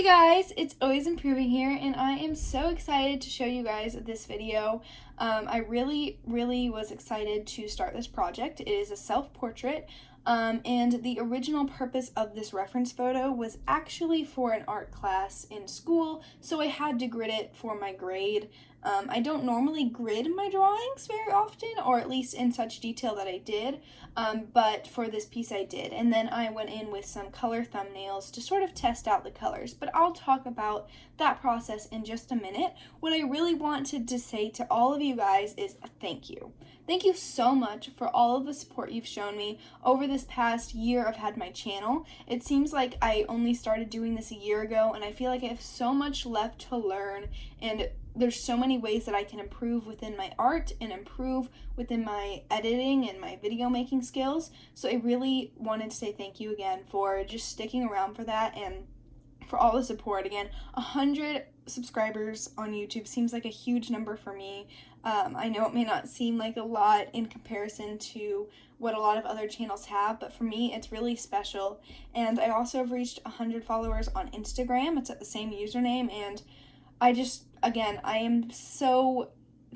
Guys, it's Always Improving here, and I am so excited to show you guys this video. I really was excited to start this project. It is a self-portrait, and the original purpose of this reference photo was actually for an art class in school, so I had to grid it for my grade. I don't normally grid my drawings very often, or at least in such detail that I did, but for this piece I did. And then I went in with some color thumbnails to sort of test out the colors, but I'll talk about that process in just a minute. What I really wanted to say to all of you guys is thank you. Thank you so much for all of the support you've shown me over this past year I've had my channel. It seems like I only started doing this a year ago, and I feel like I have so much left to learn, and there's so many ways that I can improve within my art and improve within my editing and my video making skills. So I really wanted to say thank you again for just sticking around for that and for all the support. Again, 100 subscribers on YouTube seems like a huge number for me. I know it may not seem like a lot in comparison to what a lot of other channels have, but for me it's really special. And I also have reached 100 followers on Instagram. It's at the same username, and I am so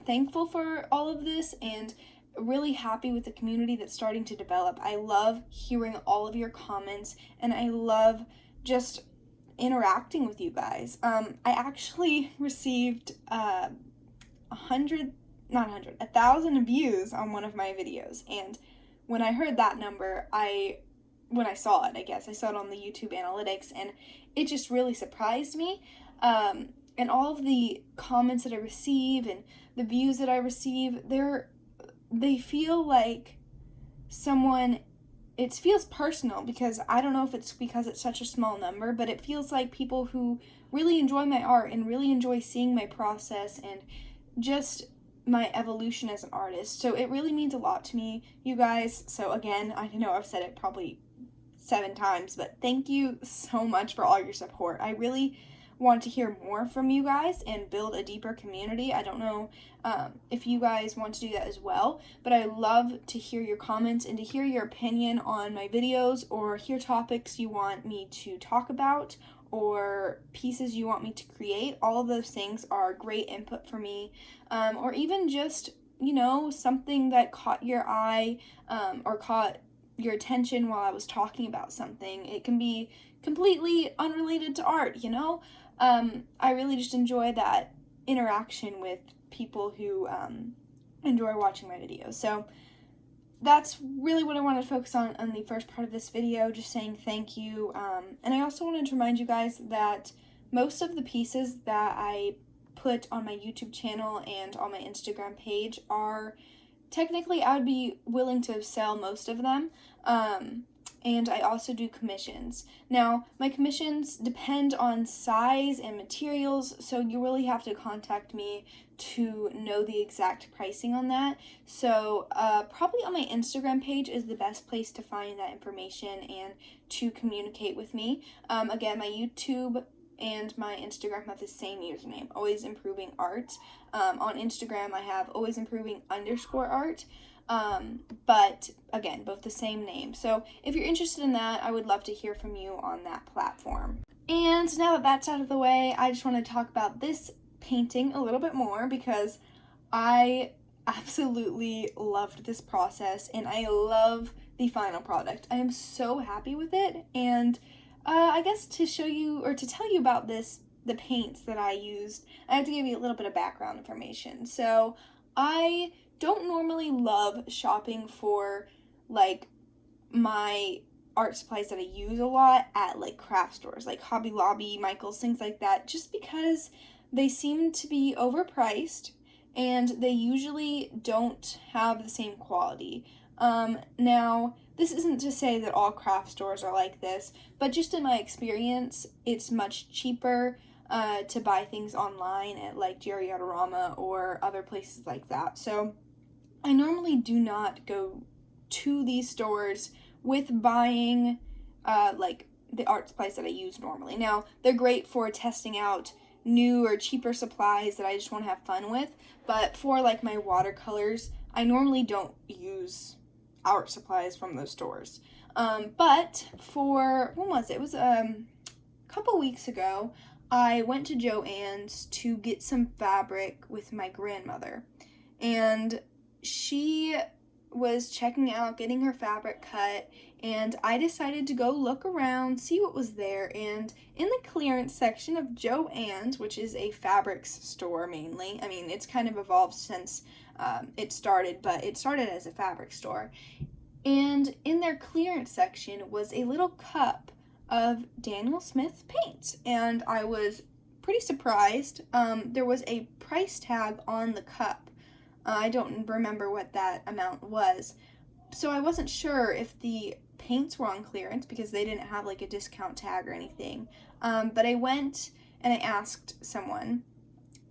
thankful for all of this and really happy with the community that's starting to develop. I love hearing all of your comments, and I love just interacting with you guys. I actually received 1,000 views on one of my videos, and when I heard that number, when I saw it on the YouTube analytics, and it just really surprised me. And all of the comments that I receive and the views that I receive, they feel like it feels personal, because I don't know if it's because it's such a small number, but it feels like people who really enjoy my art and really enjoy seeing my process and just my evolution as an artist. So it really means a lot to me, you guys. So again, I know I've said it probably 7 times, but thank you so much for all your support. I really want to hear more from you guys and build a deeper community. I don't know if you guys want to do that as well, but I love to hear your comments and to hear your opinion on my videos, or hear topics you want me to talk about, or pieces you want me to create. All of those things are great input for me, or even just, something that caught your eye or caught your attention while I was talking about something. It can be completely unrelated to art, I really just enjoy that interaction with people who enjoy watching my videos. So that's really what I wanted to focus on the first part of this video, just saying thank you. And I also wanted to remind you guys that most of the pieces that I put on my YouTube channel and on my Instagram page are technically, I would be willing to sell most of them. And I also do commissions. Now, my commissions depend on size and materials, so you really have to contact me to know the exact pricing on that. So probably on my Instagram page is the best place to find that information and to communicate with me. Again, my YouTube and my Instagram have the same username, Always Improving Art. On Instagram, I have AlwaysImproving_art. But again, both the same name. So if you're interested in that, I would love to hear from you on that platform. And now that that's out of the way, I just want to talk about this painting a little bit more, because I absolutely loved this process and I love the final product. I am so happy with it, and I guess to show you, or to tell you about the paints that I used, I have to give you a little bit of background information. So I don't normally love shopping for my art supplies that I use a lot at craft stores like Hobby Lobby, Michael's, things like that, just because they seem to be overpriced and they usually don't have the same quality. Now, this isn't to say that all craft stores are like this, but just in my experience, it's much cheaper to buy things online at Jerry Artarama or other places like that. So I normally do not go to these stores with buying the art supplies that I use normally. Now, they're great for testing out new or cheaper supplies that I just want to have fun with, but for my watercolors, I normally don't use art supplies from those stores. But for, when was it? It was couple weeks ago, I went to Joann's to get some fabric with my grandmother, and she was checking out getting her fabric cut, and I decided to go look around, see what was there. And in the clearance section of Joann's, which is a fabrics store mainly, I mean, it's kind of evolved since it started, but it started as a fabric store. And in their clearance section was a little cup of Daniel Smith paints, and I was pretty surprised. There was a price tag on the cup. I don't remember what that amount was, so I wasn't sure if the paints were on clearance because they didn't have like a discount tag or anything. But I went and I asked someone,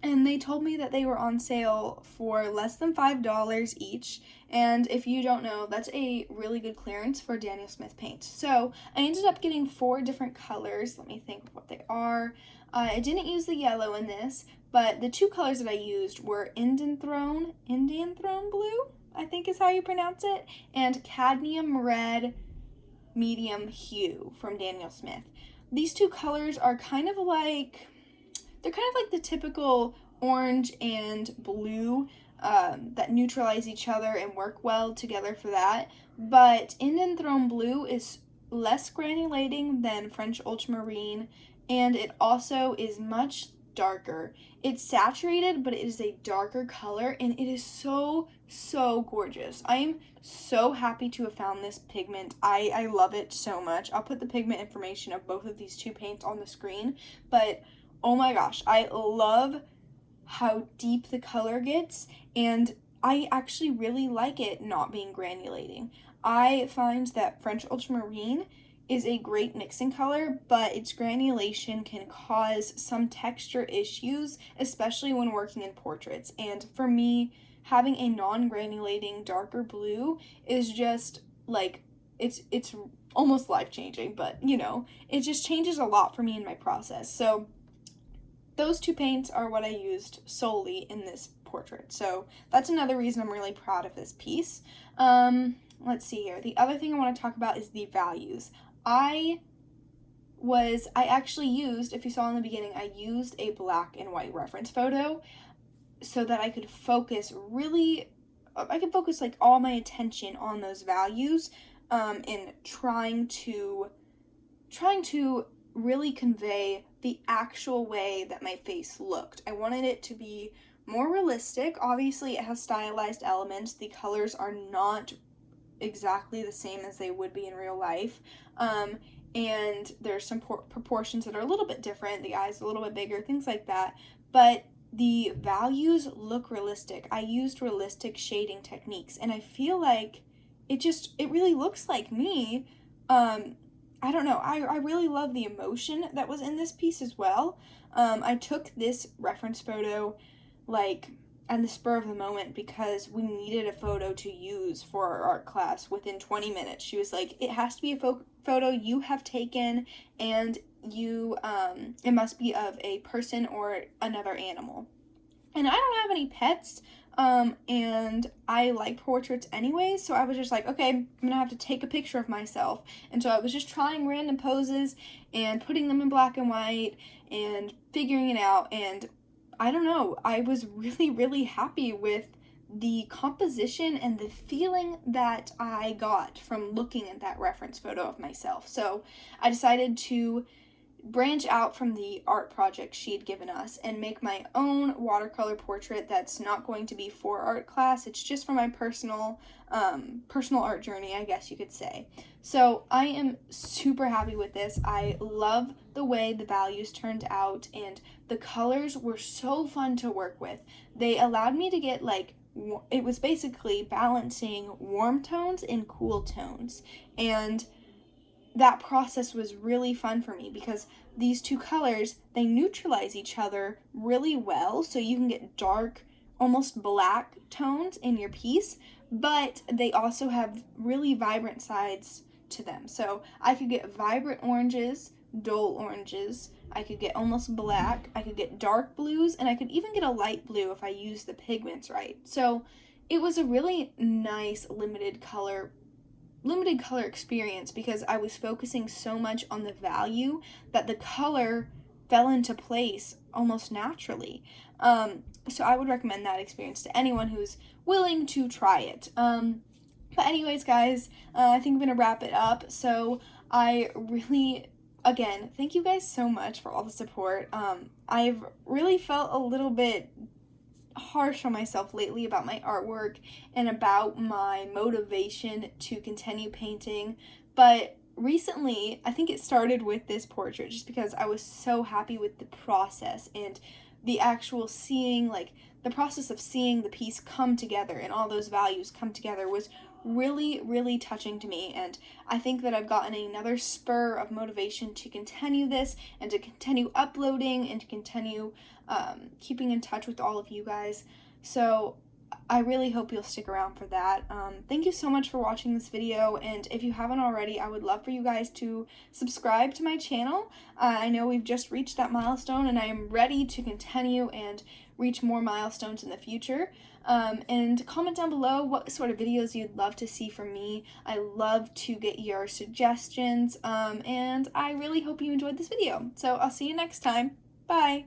and they told me that they were on sale for less than $5 each. And if you don't know, that's a really good clearance for Daniel Smith paints. So I ended up getting 4 different colors. Let me think of what they are. I didn't use the yellow in this, but the 2 colors that I used were Indian Throne Blue, I think is how you pronounce it, and Cadmium Red Medium Hue from Daniel Smith. These 2 colors are kind of like the typical orange and blue that neutralize each other and work well together for that. But Indian Throne Blue is less granulating than French Ultramarine, and it also is much darker. It's saturated, but it is a darker color, and it is so, so gorgeous. I am so happy to have found this pigment. I love it so much. I'll put the pigment information of both of these 2 paints on the screen, but oh my gosh, I love how deep the color gets, and I actually really like it not being granulating. I find that French Ultramarine is a great mixing color, but its granulation can cause some texture issues, especially when working in portraits. And for me, having a non-granulating darker blue is just like, it's almost life-changing, but you know, it just changes a lot for me in my process. So those 2 paints are what I used solely in this portrait. So that's another reason I'm really proud of this piece. Let's see here. The other thing I want to talk about is the values. I actually used, if you saw in the beginning, I used a black and white reference photo so that I could focus like all my attention on those values, in trying to really convey the actual way that my face looked. I wanted it to be more realistic. Obviously, it has stylized elements. The colors are not exactly the same as they would be in real life. And there's some proportions that are a little bit different. The eye's a little bit bigger, things like that. But the values look realistic. I used realistic shading techniques, and I feel like it really looks like me. I don't know, I really love the emotion that was in this piece as well. I took this reference photo like at the spur of the moment because we needed a photo to use for our art class within 20 minutes. She was like, it has to be a photo you have taken, and it must be of a person or another animal. And I don't have any pets, and I like portraits anyway, so I was just like, okay, I'm gonna have to take a picture of myself. And so I was just trying random poses and putting them in black and white and figuring it out, and I don't know, I was really, really happy with the composition and the feeling that I got from looking at that reference photo of myself. So I decided to branch out from the art project she had given us and make my own watercolor portrait that's not going to be for art class. It's just for my personal art journey, I guess you could say. So I am super happy with this. I love the way the values turned out, and the colors were so fun to work with. They allowed me to get it was basically balancing warm tones and cool tones, and that process was really fun for me because these 2 colors, they neutralize each other really well, so you can get dark, almost black tones in your piece, but they also have really vibrant sides to them. So I could get vibrant oranges, dull oranges, I could get almost black, I could get dark blues, and I could even get a light blue if I used the pigments right. So it was a really nice limited color limited color experience because I was focusing so much on the value that the color fell into place almost naturally. So I would recommend that experience to anyone who's willing to try it. But anyways, guys, I think I'm gonna wrap it up. So I really, again, thank you guys so much for all the support. I've really felt a little bit harsh on myself lately about my artwork and about my motivation to continue painting, but recently I think it started with this portrait just because I was so happy with the process and the actual seeing, like the process of seeing the piece come together and all those values come together was really, really touching to me. And I think that I've gotten another spur of motivation to continue this and to continue uploading and to continue keeping in touch with all of you guys. So I really hope you'll stick around for that. Thank you so much for watching this video, and if you haven't already, I would love for you guys to subscribe to my channel. I know we've just reached that milestone, and I am ready to continue and reach more milestones in the future. And comment down below what sort of videos you'd love to see from me. I love to get your suggestions, and I really hope you enjoyed this video. So I'll see you next time. Bye!